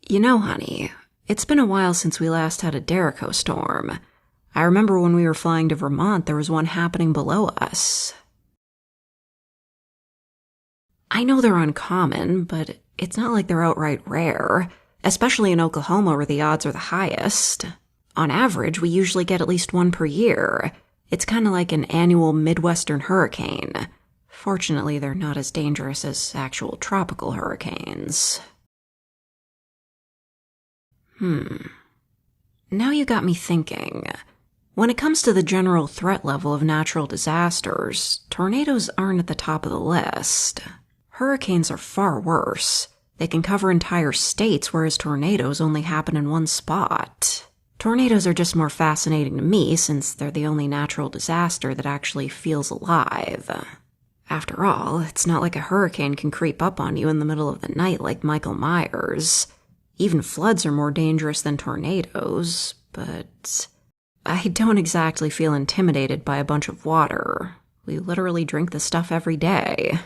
You know, honey, it's been a while since we last had a Derico storm. I remember when we were flying to Vermont, there was one happening below us. I know they're uncommon, but it's not like they're outright rare, especially in Oklahoma where the odds are the highest. On average, we usually get at least one per year. It's kind of like an annual Midwestern hurricane. Fortunately, they're not as dangerous as actual tropical hurricanes. Now you got me thinking. When it comes to the general threat level of natural disasters, tornadoes aren't at the top of the list. Hurricanes are far worse. They can cover entire states, whereas tornadoes only happen in one spot. Tornadoes are just more fascinating to me since they're the only natural disaster that actually feels alive. After all, it's not like a hurricane can creep up on you in the middle of the night like Michael Myers. Even floods are more dangerous than tornadoes, but I don't exactly feel intimidated by a bunch of water. We literally drink the stuff every day.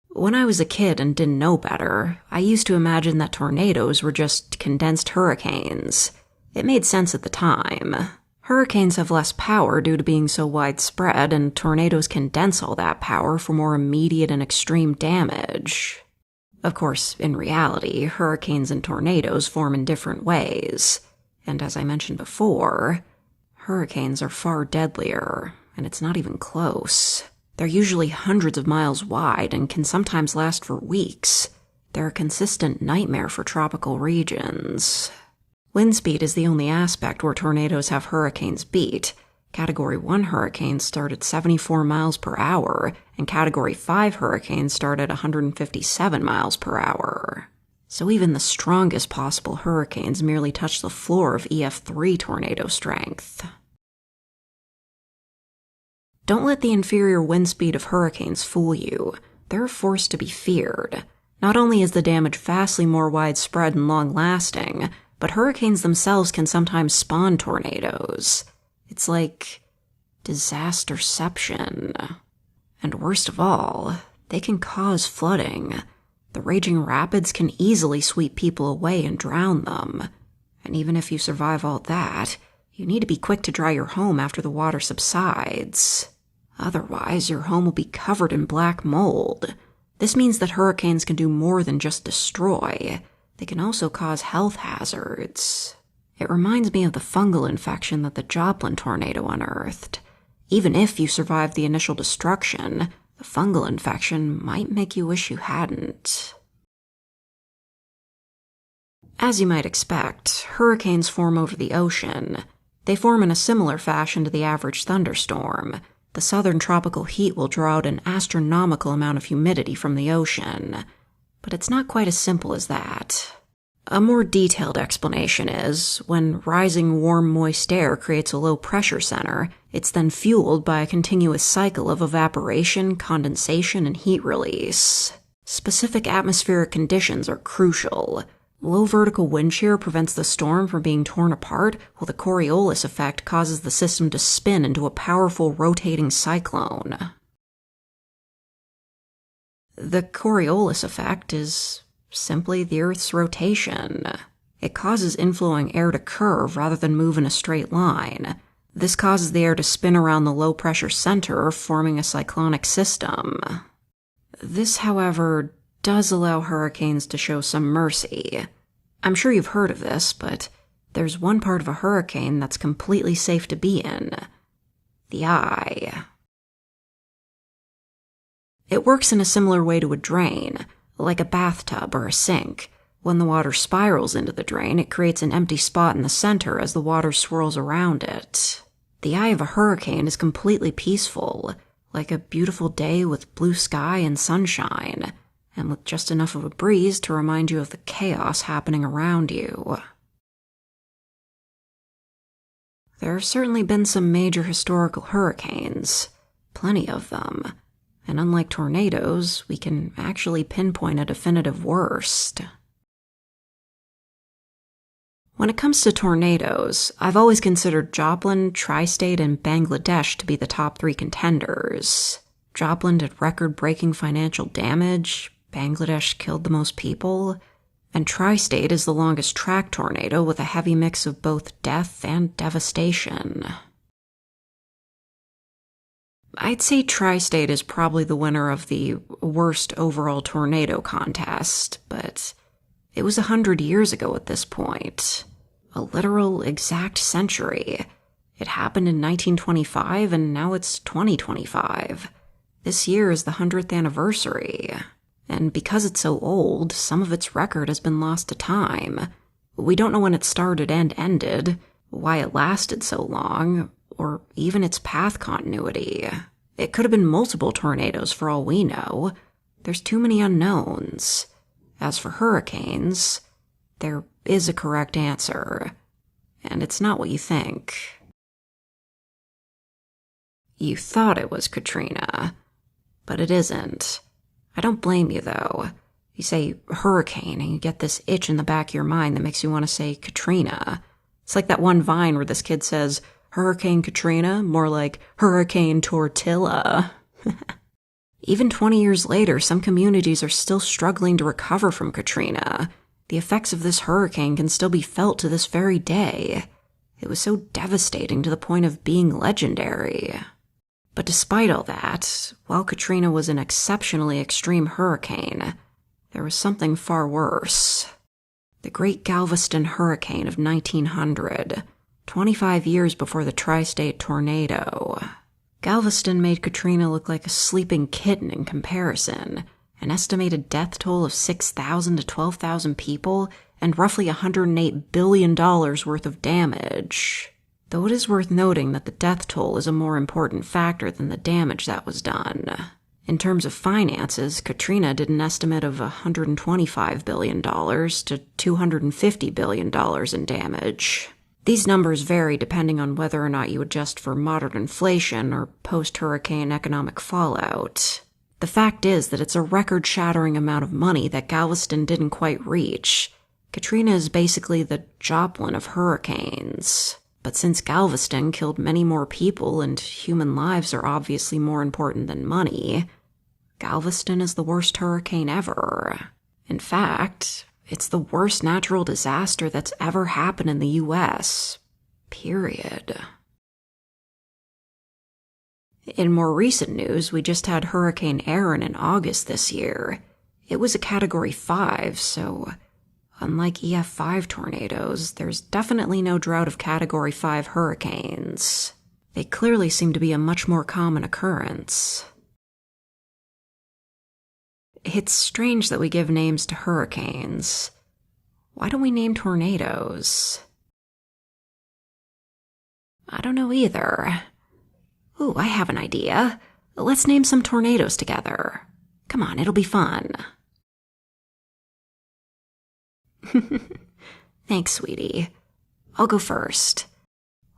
When I was a kid and didn't know better, I used to imagine that tornadoes were just condensed hurricanes. It made sense at the time. Hurricanes have less power due to being so widespread, and tornadoes condense all that power for more immediate and extreme damage. Of course, in reality, hurricanes and tornadoes form in different ways. And as I mentioned before, hurricanes are far deadlier, and it's not even close. They're usually hundreds of miles wide and can sometimes last for weeks. They're a consistent nightmare for tropical regions. Wind speed is the only aspect where tornadoes have hurricanes beat. Category 1 hurricanes start at 74 miles per hour, and Category 5 hurricanes start at 157 miles per hour. So even the strongest possible hurricanes merely touch the floor of EF3 tornado strength. Don't let the inferior wind speed of hurricanes fool you. They're a force to be feared. Not only is the damage vastly more widespread and long-lasting, but hurricanes themselves can sometimes spawn tornadoes. It's like disasterception. And worst of all, they can cause flooding. The raging rapids can easily sweep people away and drown them. And even if you survive all that, you need to be quick to dry your home after the water subsides. Otherwise, your home will be covered in black mold. This means that hurricanes can do more than just destroy. They can also cause health hazards. It reminds me of the fungal infection that the Joplin tornado unearthed. Even if you survived the initial destruction, the fungal infection might make you wish you hadn't. As you might expect, hurricanes form over the ocean. They form in a similar fashion to the average thunderstorm. The southern tropical heat will draw out an astronomical amount of humidity from the ocean. But it's not quite as simple as that. A more detailed explanation is, when rising warm moist air creates a low-pressure center, it's then fueled by a continuous cycle of evaporation, condensation, and heat release. Specific atmospheric conditions are crucial. Low vertical wind shear prevents the storm from being torn apart, while the Coriolis effect causes the system to spin into a powerful rotating cyclone. The Coriolis effect is simply the Earth's rotation. It causes inflowing air to curve rather than move in a straight line. This causes the air to spin around the low-pressure center, forming a cyclonic system. This, however, does allow hurricanes to show some mercy. I'm sure you've heard of this, but there's one part of a hurricane that's completely safe to be in: the eye. It works in a similar way to a drain, like a bathtub or a sink. When the water spirals into the drain, it creates an empty spot in the center as the water swirls around it. The eye of a hurricane is completely peaceful, like a beautiful day with blue sky and sunshine, and with just enough of a breeze to remind you of the chaos happening around you. There have certainly been some major historical hurricanes, plenty of them. And unlike tornadoes, we can actually pinpoint a definitive worst. When it comes to tornadoes, I've always considered Joplin, Tri-State, and Bangladesh to be the top 3 contenders. Joplin did record-breaking financial damage. Bangladesh killed the most people, and Tri-State is the longest track tornado with a heavy mix of both death and devastation. I'd say Tri-State is probably the winner of the worst overall tornado contest, but it was 100 years ago at this point. A literal exact century. It happened in 1925, and now it's 2025. This year is the 100th anniversary. And because it's so old, some of its record has been lost to time. We don't know when it started and ended, why it lasted so long, or even its path continuity. It could have been multiple tornadoes for all we know. There's too many unknowns. As for hurricanes, there is a correct answer. And it's not what you think. You thought it was Katrina, but it isn't. I don't blame you, though. You say hurricane, and you get this itch in the back of your mind that makes you want to say Katrina. It's like that one Vine where this kid says, Hurricane Katrina, more like Hurricane Tortilla. Even 20 years later, some communities are still struggling to recover from Katrina. The effects of this hurricane can still be felt to this very day. It was so devastating to the point of being legendary. But despite all that, while Katrina was an exceptionally extreme hurricane, there was something far worse. The Great Galveston Hurricane of 1900, 25 years before the Tri-State tornado. Galveston made Katrina look like a sleeping kitten in comparison. An estimated death toll of 6,000 to 12,000 people, and roughly $108 billion worth of damage. Though it is worth noting that the death toll is a more important factor than the damage that was done. In terms of finances, Katrina did an estimate of $125 billion to $250 billion in damage. These numbers vary depending on whether or not you adjust for modern inflation or post-hurricane economic fallout. The fact is that it's a record-shattering amount of money that Galveston didn't quite reach. Katrina is basically the Joplin of hurricanes. But since Galveston killed many more people and human lives are obviously more important than money, Galveston is the worst hurricane ever. In fact, it's the worst natural disaster that's ever happened in the U.S. Period. In more recent news, we just had Hurricane Erin in August this year. It was a Category 5, so unlike EF5 tornadoes, there's definitely no drought of Category 5 hurricanes. They clearly seem to be a much more common occurrence. It's strange that we give names to hurricanes. Why don't we name tornadoes? I don't know either. Ooh, I have an idea. Let's name some tornadoes together. Come on, it'll be fun. Thanks, sweetie. I'll go first.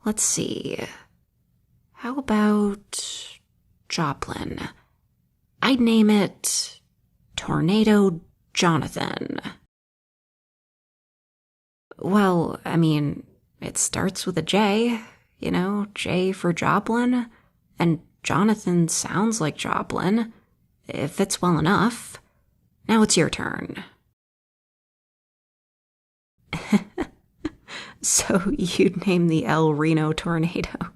Let's see. How about Joplin? I'd name it Tornado Jonathan. Well, I mean, it starts with a J, you know, J for Joplin, and Jonathan sounds like Joplin. It fits well enough. Now it's your turn. So you'd name the El Reno tornado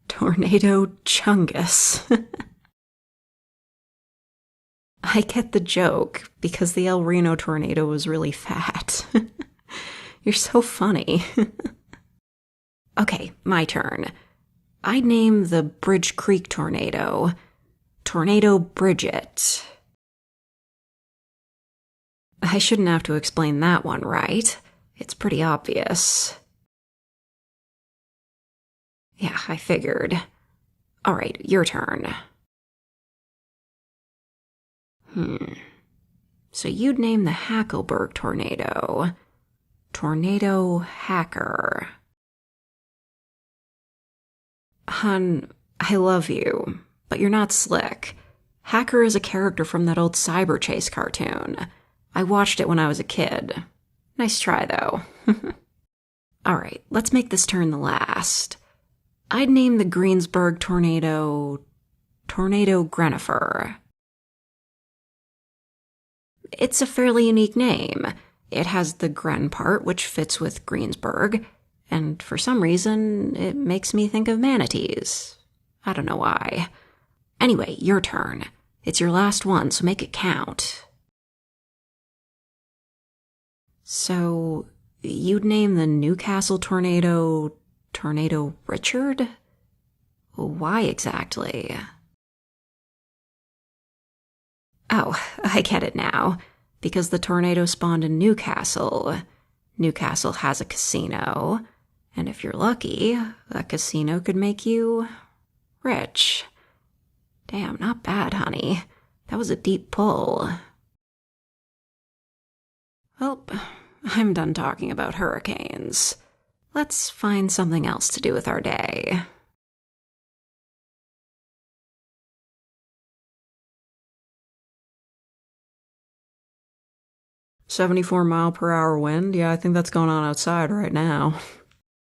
Tornado Chungus. I get the joke because the El Reno tornado was really fat. You're so funny. Okay, my turn. I'd name the Bridge Creek tornado Tornado Bridget. I shouldn't have to explain that one, right? It's pretty obvious. Yeah, I figured. All right, your turn. So you'd name the Hackleburg tornado Tornado Hacker. Hun, I love you, but you're not slick. Hacker is a character from that old Cyber Chase cartoon. I watched it when I was a kid. Nice try, though. Alright, let's make this turn the last. I'd name the Greensburg tornado Tornado Grenifer. It's a fairly unique name. It has the Gren part, which fits with Greensburg, and for some reason, it makes me think of manatees. I don't know why. Anyway, your turn. It's your last one, so make it count. So, you'd name the Newcastle tornado Tornado Richard? Why exactly? Oh, I get it now. Because the tornado spawned in Newcastle. Newcastle has a casino, and if you're lucky, a casino could make you rich. Damn, not bad, honey. That was a deep pull. Well, I'm done talking about hurricanes. Let's find something else to do with our day. 74-mile-per-hour wind? Yeah, I think that's going on outside right now.